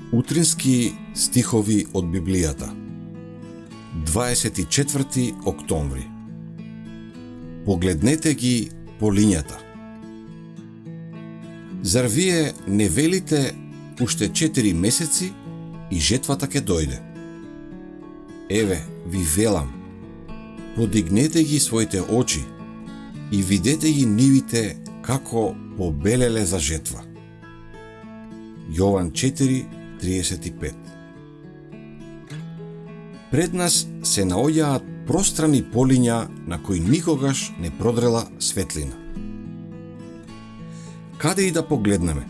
Утрински стихови од Библијата. 24 октомври. Погледнете ги полињата. Зар вие не велите уште 4 месеци и жетвата ќе дојде? Еве, ви велам, подигнете ги своите очи и видете ги нивите како побелеле за жетва. Јован 4:35. Пред нас се наоѓаат пространи полиња на кои никогаш не продрела светлина. Каде и да погледнеме,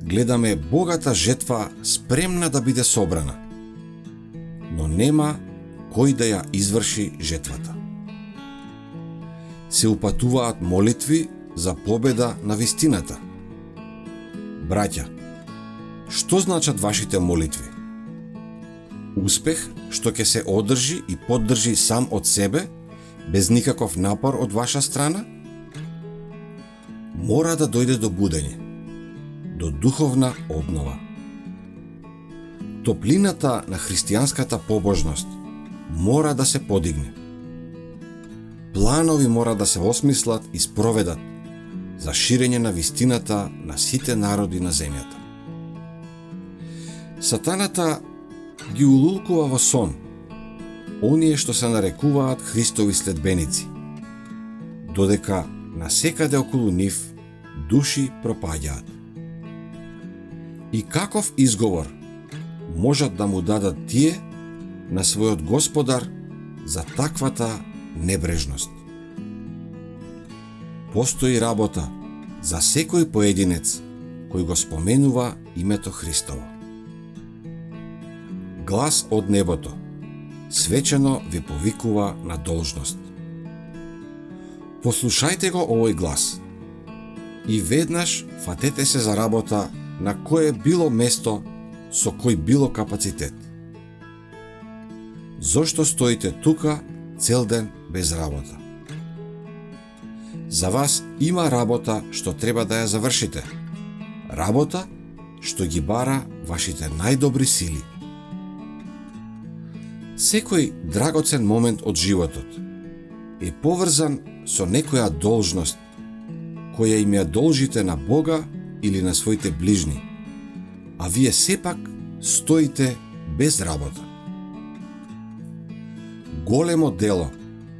гледаме богата жетва спремна да биде собрана, но нема кој да ја изврши жетвата. Се упатуваат молитви за победа на вистината. Браќа, што значат вашите молитви? Успех што ќе се одржи и поддржи сам од себе, без никаков напор од ваша страна? Мора да дојде до будење, до духовна обнова. Топлината на христијанската побожност мора да се подигне. Планови мора да се осмислат и спроведат за ширење на вистината на сите народи на земјата. Сатаната ги улулкува во сон оние што се нарекуваат Христови следбеници, додека насекаде околу нив души пропаѓаат. И каков изговор можат да му дадат тие на својот Господар за таквата небрежност? Постои работа за секој поединец кој го споменува името Христово. Глас од небото свечено ви повикува на должност. Послушајте го овој глас и веднаш фатете се за работа на кое било место со кој било капацитет. Зошто стоите тука цел ден без работа? За вас има работа што треба да ја завршите. Работа што ги бара вашите најдобри сили. Секој драгоцен момент од животот е поврзан со некоја должност која им ја должите на Бога или на своите ближни, а вие сепак стоите без работа. Големо дело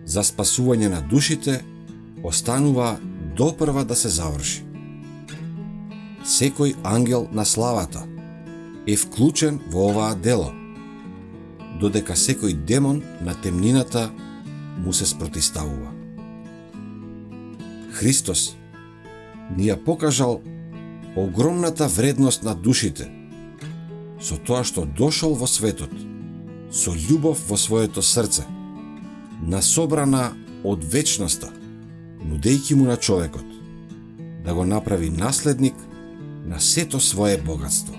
за спасување на душите останува допрва да се заврши. Секој ангел на славата е вклучен во оваа дело, додека секој демон на темнината му се спротиставува. Христос ни ја покажал огромната вредност на душите со тоа што дошол во светот со љубов во своето срце, насобрана од вечноста, нудејќи му на човекот да го направи наследник на сето свое богатство.